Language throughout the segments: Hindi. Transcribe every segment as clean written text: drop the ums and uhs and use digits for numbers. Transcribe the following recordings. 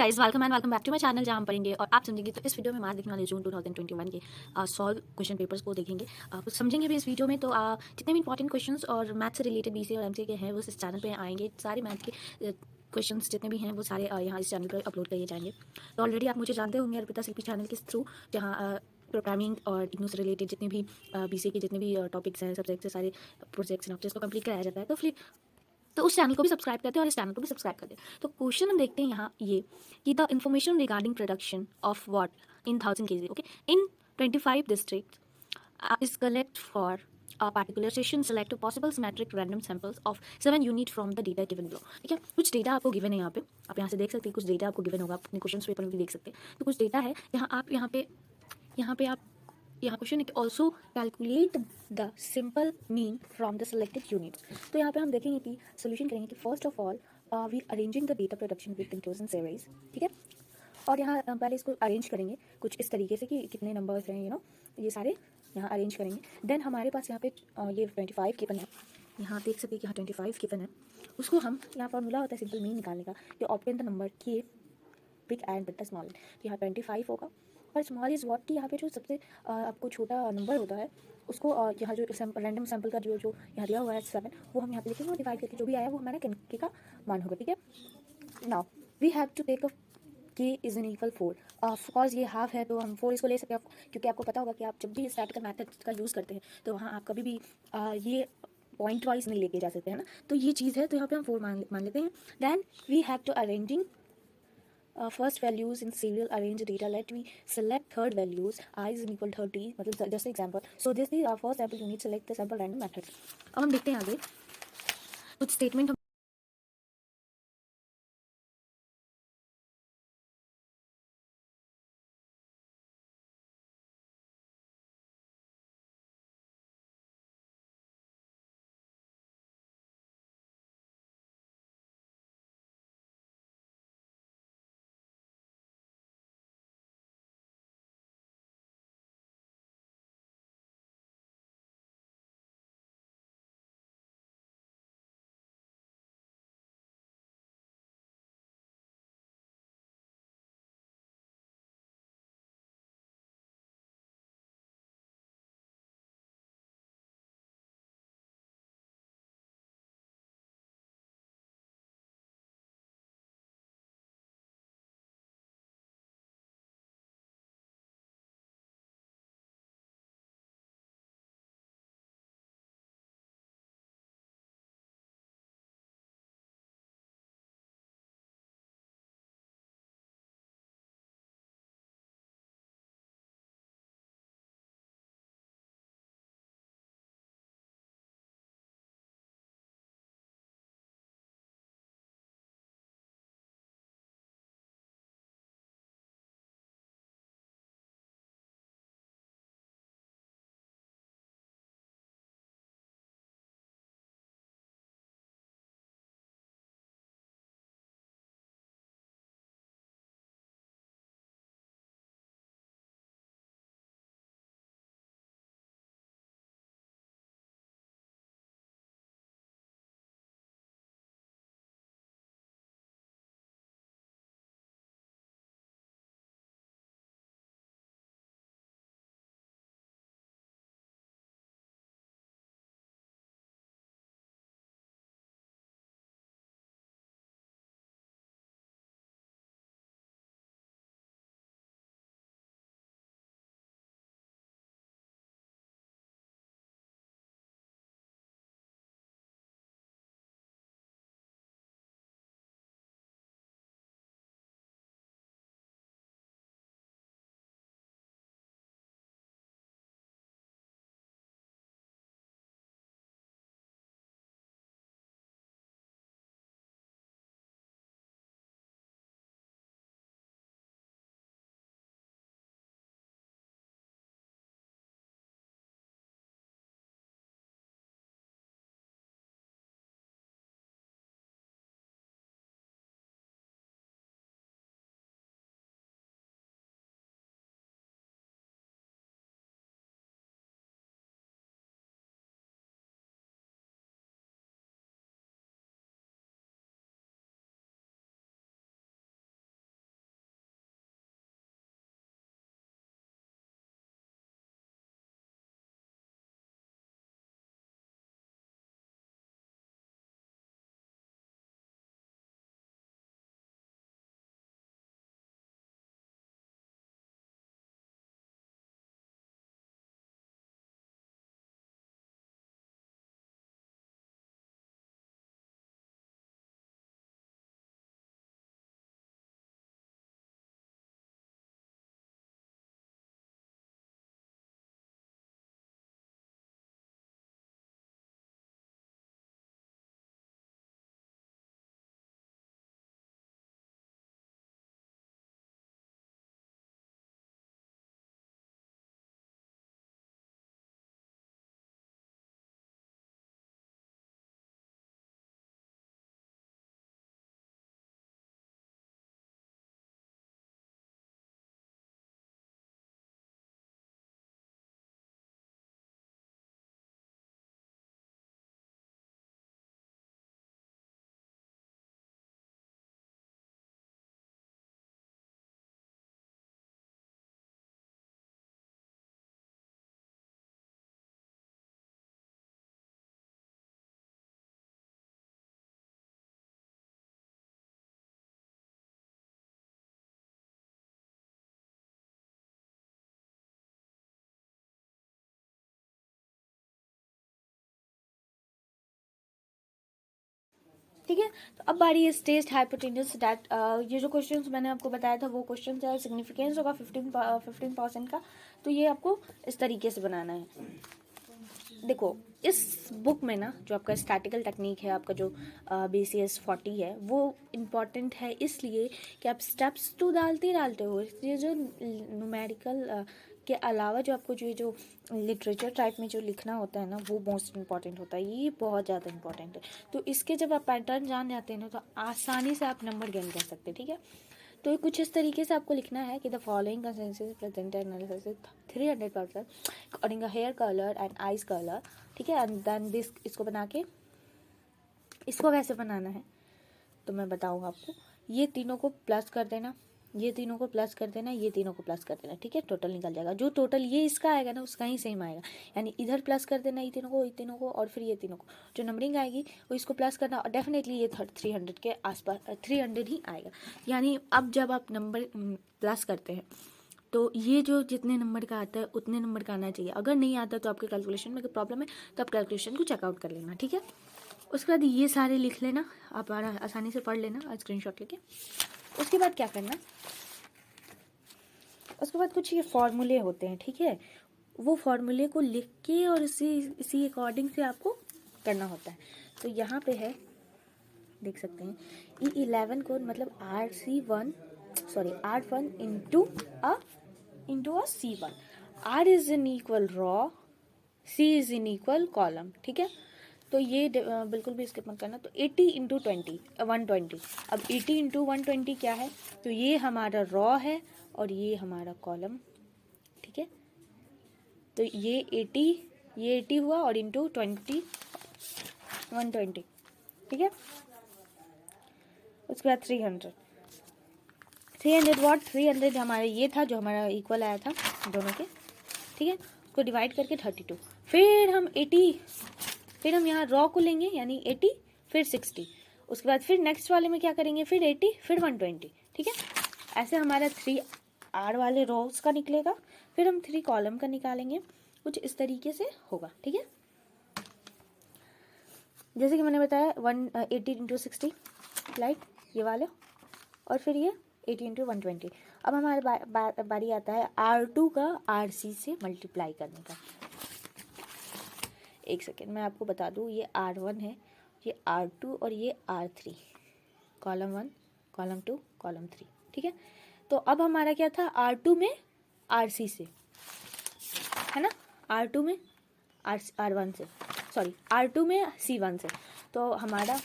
Guys, welcome and welcome back to my channel जहाँ हम पढ़ेंगे और आप समझेंगे। तो इस वीडियो में मैथ देखने वाले जून 2021 के सॉल्व क्वेश्चन पेपर्स को देखेंगे। कुछ समझेंगे भी इस वीडियो में। तो जितने भी इंपॉर्टेंट क्वेश्चंस और मैथ से रिलेटेड बीसीए और एमसीए के हैं वो इस चैनल पे आएंगे। सारे मैथ के क्वेश्चंस जितने भी हैं वो सारे यहाँ इस चैनल पर अपलोड किए जाएंगे। तो ऑलरेडी आप मुझे जानते होंगे अर्पिता शिल्पी चैनल के थ्रू, जहाँ प्रोग्रामिंग और इग्नू से रिलेटेड जितने भी बीसीए के जितने भी टॉपिक्स हैं, सब्जेक्ट्स से सारे प्रोजेक्ट्स हैं को कंप्लीट कराया जाता है। तो उस चैनल को भी सब्सक्राइब करते हैं और इस चैनल को भी सब्सक्राइब करते हैं। तो क्वेश्चन हम देखते हैं यहाँ ये कि the information regarding production of what in 1000 kg, okay, in 25 district is collect for a particular session. Select a possible symmetric random samples of 7 unit from the data given below. ठीक है, कुछ डेटा आपको गिवन है यहाँ पे, आप यहाँ से देख सकते हैं। कुछ डेटा आपको गिवन होगा, अपने क्वेश्चन पेपर में भी देख सकते हैं। तो कुछ डेटा है यहाँ पे आप यहाँ क्वेश्चन है कि also calculate the simple mean from the selected units. तो यहाँ पे हम देखेंगे कि सोल्यूशन करेंगे कि first of all we arranging the data production with inclusion series. ठीक है, और यहाँ पहले इसको अरेंज करेंगे कुछ इस तरीके से कि कितने नंबर्स हैं, ये सारे यहाँ अरेंज करेंगे। देन हमारे पास यहाँ पे ये 25 गिवन है, यहाँ देख सकते हैं कि यहाँ 25 गिवन है। उसको हम यहाँ फॉर्मूला होता है सिंपल मीन निकालने का, कि ऑब्टेन द नंबर के big and with the small. तो यहाँ 25 होगा और स्मॉल इज़ वॉट, कि यहाँ पे जो सबसे आपको छोटा नंबर होता है उसको यहाँ जो रैंडम सैम्पल का जो यहाँ दिया हुआ है 7, वो हम यहाँ पे लिखेंगे और डिवाइड करके जो भी आया वो हमारा के का मान होगा। ठीक है, now we have to take a K is N equal 4। Of course ये हाफ है तो हम 4 इसको ले सकते हैं, क्योंकि आपको पता होगा कि आप जब भी स्टैटिकल मैथड का यूज़ करते हैं तो वहाँ आप कभी भी ये पॉइंट वाइज नहीं लेके जा सकते हैं ना। तो ये चीज़ है, तो यहाँ पे हम 4 मान लेते हैं। Then we have to arranging first values in serial arrange data. Let me select third values I is equal 30, मतलब just example. So this is our first sample, you need to select the sample random method. अब हम देखते हैं आगे कुछ स्टेटमेंट ठीक है। तो अब बारी है स्टेज्ड हाइपोटेन्यूज दैट, ये जो क्वेश्चंस मैंने आपको बताया था वो क्वेश्चन है, सिग्निफिकेंस होगा 15% का। तो ये आपको इस तरीके से बनाना है। देखो इस बुक में ना जो आपका स्टैटिकल टेक्निक है, आपका जो BCS 40 है, वो इम्पॉर्टेंट है इसलिए कि आप स्टेप्स तो डालते हो, इसलिए जो न्यूमेरिकल के अलावा जो आपको जो लिटरेचर टाइप में जो लिखना होता है ना, वो मोस्ट इम्पॉर्टेंट होता है, ये बहुत ज़्यादा इंपॉर्टेंट है। तो इसके जब आप पैटर्न जान जाते हैं ना, तो आसानी से आप नंबर गेन कर सकते हैं। ठीक है। तो कुछ इस तरीके से आपको लिखना है कि the following consensus present analysis 300% according hair colour and eyes colour. ठीक है। एंड देन दिस, इसको बना के, इसको कैसे बनाना है तो मैं बताऊँगा आपको। ये तीनों को प्लस कर देना, ये तीनों को प्लस कर देना, ये तीनों को प्लस कर देना। ठीक है। टोटल निकल जाएगा, जो टोटल ये इसका आएगा ना उसका ही सेम आएगा, यानी इधर प्लस कर देना ये तीनों को और फिर ये तीनों को, जो नंबरिंग आएगी वो इसको प्लस करना, और डेफिनेटली ये 300 के आसपास 300 ही आएगा। यानी अब जब आप नंबर प्लस करते हैं तो ये जो जितने नंबर का आता है उतने नंबर का आना चाहिए। अगर नहीं आता तो आपके कैलकुलेशन में कोई प्रॉब्लम है तो आप कैलकुलेशन को चेकआउट कर लेना। ठीक है। उसके बाद ये सारे लिख लेना, आप आसानी से पढ़ लेना स्क्रीनशॉट लेके। उसके बाद क्या करना, उसके बाद कुछ ये फॉर्मूले होते हैं। ठीक है। वो फॉर्मूले को लिख के और इसी अकॉर्डिंग से आपको करना होता है। तो यहाँ पे है, देख सकते हैं, E11 को मतलब R1 into a C1। R is in equal raw, C is in equal column. ठीक है। तो ये बिल्कुल भी स्किप मत करना। तो 80 इंटू 120। अब 80 इंटू 120 क्या है, तो ये हमारा रॉ है और ये हमारा कॉलम। ठीक है। तो ये 80 हुआ और इंटू 120। ठीक है। उसके बाद 300 वॉट, 300 हमारा ये था जो हमारा इक्वल आया था दोनों के। ठीक है। उसको डिवाइड करके 32। फिर हम यहाँ रॉ को लेंगे यानी 80, फिर 60। उसके बाद फिर नेक्स्ट वाले में क्या करेंगे, फिर 80, फिर 120। ठीक है। ऐसे हमारा 3R वाले रोज का निकलेगा, फिर हम 3 कॉलम का निकालेंगे। कुछ इस तरीके से होगा। ठीक है। जैसे कि मैंने बताया 80 इंटू 60 लाइट ये वाले, और फिर ये 80 इंटू 120। अब हमारे बारी आता है R2 का RC से मल्टीप्लाई करने का। एक सेकेंड मैं आपको बता दूँ, ये R1 है, ये R2 और ये R3, कॉलम 1, कॉलम 2, कॉलम 3। ठीक है। तो अब हमारा क्या था, R2 में RC से है ना, R2 में R1 से, सॉरी R2 में C1 से। तो हमारा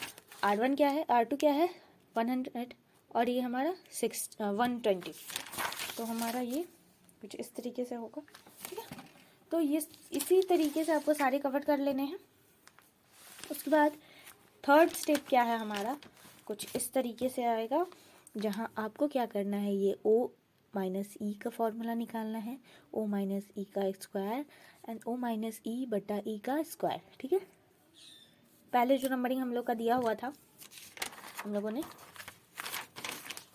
R1 क्या है, R2 क्या है 100 और ये हमारा 120। तो हमारा ये कुछ इस तरीके से होगा। ठीक है। तो ये इसी तरीके से आपको सारे कवर कर लेने हैं। उसके बाद थर्ड स्टेप क्या है हमारा, कुछ इस तरीके से आएगा, जहाँ आपको क्या करना है, ये O माइनस ई का फॉर्मूला निकालना है, O माइनस ई का स्क्वायर एंड O माइनस ई बटा ई का स्क्वायर। ठीक है। पहले जो नंबरिंग हम लोग का दिया हुआ था, हम लोगों ने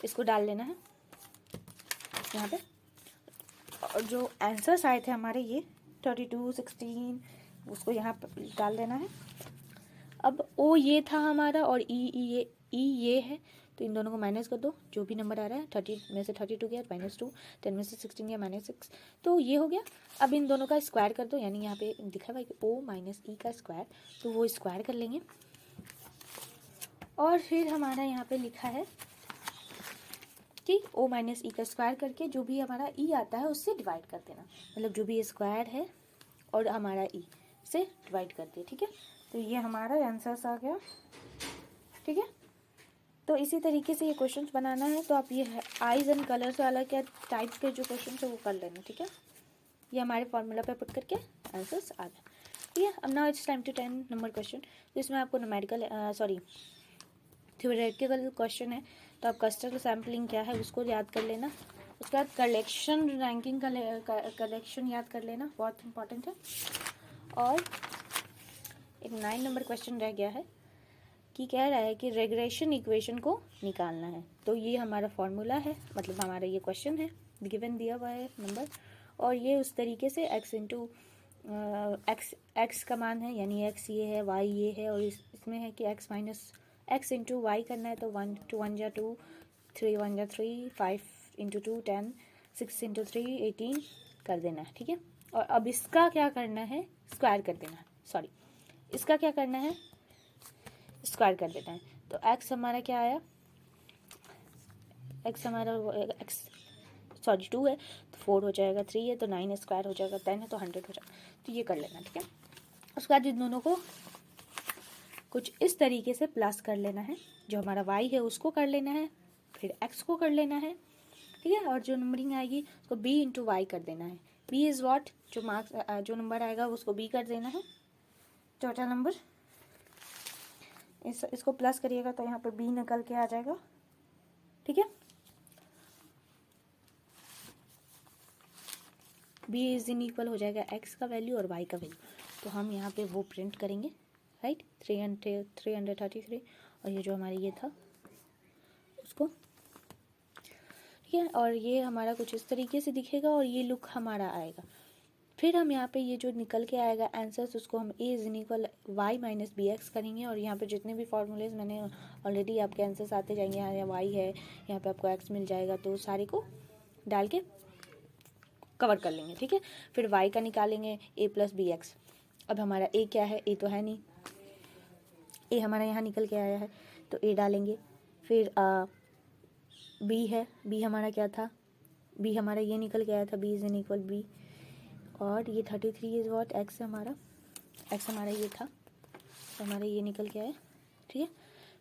इसको डाल लेना है यहाँ पे, और जो आंसर्स आए थे हमारे ये 32, 16, उसको यहाँ पे डाल देना है। अब O ये था हमारा और ई ये है, तो इन दोनों को माइनस कर दो, जो भी नंबर आ रहा है। 30 में से 32 गया -2, 10 में से 16 गया -6, तो ये हो गया। अब इन दोनों का स्क्वायर कर दो, यानी यहाँ पे दिखा हुआ है कि O माइनस ई का स्क्वायर, तो वो स्क्वायर कर लेंगे। और फिर हमारा यहाँ पे लिखा है कि O माइनस ई का स्क्वायर करके जो भी हमारा ई आता है उससे डिवाइड कर देना, मतलब जो भी स्क्वायर है और हमारा ई से डिवाइड कर दिया। ठीक है। तो ये हमारा आंसर्स आ गया। ठीक है। तो इसी तरीके से ये क्वेश्चंस बनाना है। तो आप ये आइज एंड कलर्स वाला क्या टाइप के जो क्वेश्चन है वो कर लेना। ठीक है। ये हमारे फॉर्मूला पे पुट करके आंसर्स आ गए। ठीक है। अब now it's time to 10 number question. तो इसमें आपको थ्योरेटिकल क्वेश्चन है, तो आप कस्टमर सैम्पलिंग क्या है उसको याद कर लेना। उसके बाद कलेक्शन रैंकिंग का कलेक्शन याद कर लेना, बहुत इंपॉर्टेंट है। और एक 9 नंबर क्वेश्चन रह गया है कि कह रहा है कि रेग्रेशन इक्वेशन को निकालना है। तो ये हमारा फॉर्मूला है, मतलब हमारा ये क्वेश्चन है, गिवन दिया हुआ है नंबर, और ये उस तरीके से x इंटू एक्स का मान है, यानी x ये है, y ये है, और इसमें है कि x minus X into Y करना है तो 1 2 1 जा 2, 3 1 जा 3, 5 इंटू 2 10, 6 इंटू 3 18 कर देना है, ठीक है। और अब इसका क्या करना है, स्क्वायर कर देना है, सॉरी इसका क्या करना है, स्क्वायर कर देना है। तो एक्स हमारा क्या आया, एक्स हमारा एक्स सॉरी 2 है तो 4 हो जाएगा, 3 है तो 9 स्क्वायर हो जाएगा, 10 है तो 100 हो जाएगा। तो ये कर लेना, ठीक है। उसके बाद इन दोनों को कुछ इस तरीके से प्लस कर लेना है, जो हमारा y है उसको कर लेना है, फिर x को कर लेना है, ठीक है। और जो नंबरिंग आएगी उसको b इंटू वाई कर देना है। b इज़ व्हाट, जो मार्क्स जो नंबर आएगा उसको b कर देना है, चौथा नंबर। इसको प्लस करिएगा तो यहाँ पर b निकल के आ जाएगा, ठीक है। b इज इन इक्वल हो जाएगा x का वैल्यू और y का वैल्यू, तो हम यहाँ पे वो प्रिंट करेंगे, राइट। 333 और ये जो हमारे ये था उसको, ठीक है। और ये हमारा कुछ इस तरीके से दिखेगा और ये लुक हमारा आएगा। फिर हम यहाँ पे ये जो निकल के आएगा आंसर्स, उसको हम a is in equal Y minus B X करेंगे। और यहाँ पे जितने भी फार्मूलेज मैंने ऑलरेडी आपके आंसर्स आते जाएंगे, यहाँ y है, यहाँ पे आपको x मिल जाएगा, तो सारे को डाल के कवर कर लेंगे, ठीक है। फिर y का निकालेंगे a प्लस बी एक्स। अब हमारा a क्या है, a तो है नहीं, a हमारा यहाँ निकल के आया है तो a डालेंगे। फिर b है, b हमारा क्या था, b हमारा ये निकल के आया था, b is in equal b। और ये 33 इज वॉट, x हमारा ये था तो हमारा ये निकल के आया, ठीक है।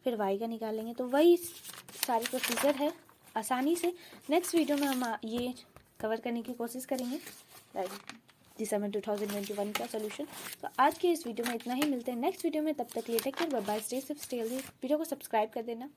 फिर y का निकालेंगे, तो वही सारी प्रोसीजर है आसानी से। नेक्स्ट वीडियो में हम ये कवर करने की कोशिश करेंगे, दिसंबर 2021 का सोल्यूशन। तो आज के इस वीडियो में इतना ही, मिलते हैं नेक्स्ट वीडियो में, तब तक लिए take care, bye bye, stay safe, stay healthy. Video को सब्सक्राइब कर देना।